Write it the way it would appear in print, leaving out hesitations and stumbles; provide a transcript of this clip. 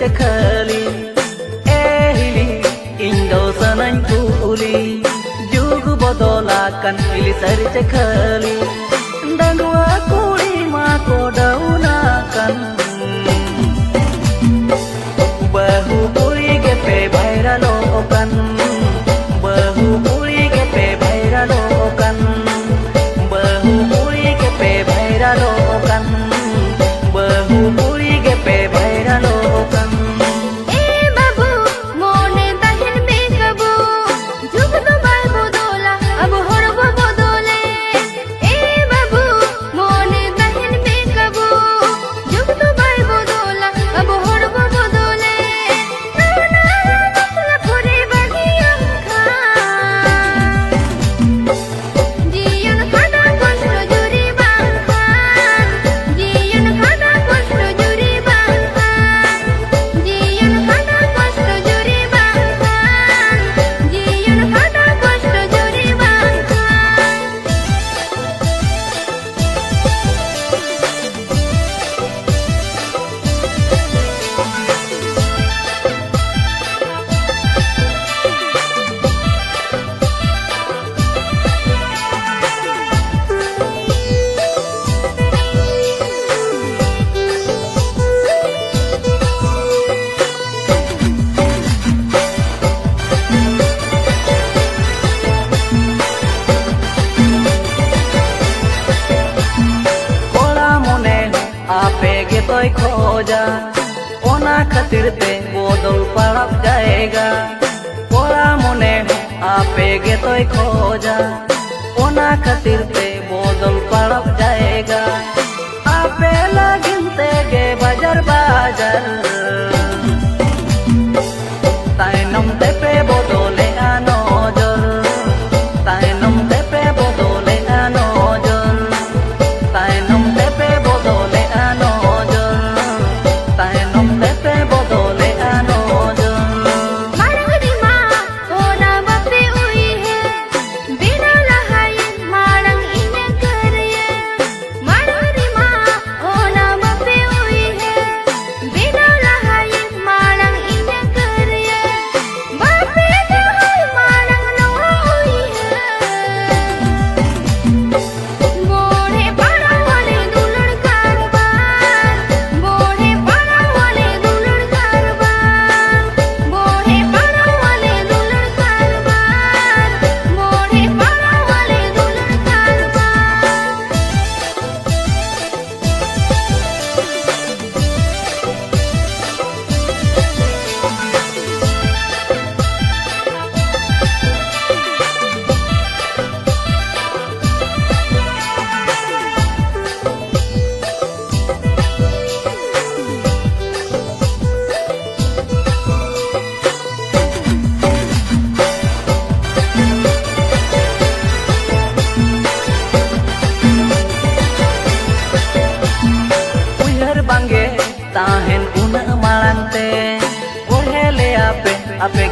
cekhali hili indo sanang kuli jug bodolakan hili sari cekhali dan dua kuli mako daunakan bahu kuli gepe baira lokan bahu kuli gepe baira lokan bahu kuli gepe baira lokan bahu kuli gepe baira lokan toy khoja ona khatir te bodol parab jayega pora mone ape ge toy khoja ona khatir te bodol parab jayega ape lagin te ge bajar bajar tainom te pe bodole anojor tainom te pe bodole anojor tainom te pe bodole tahen una malante ohele ape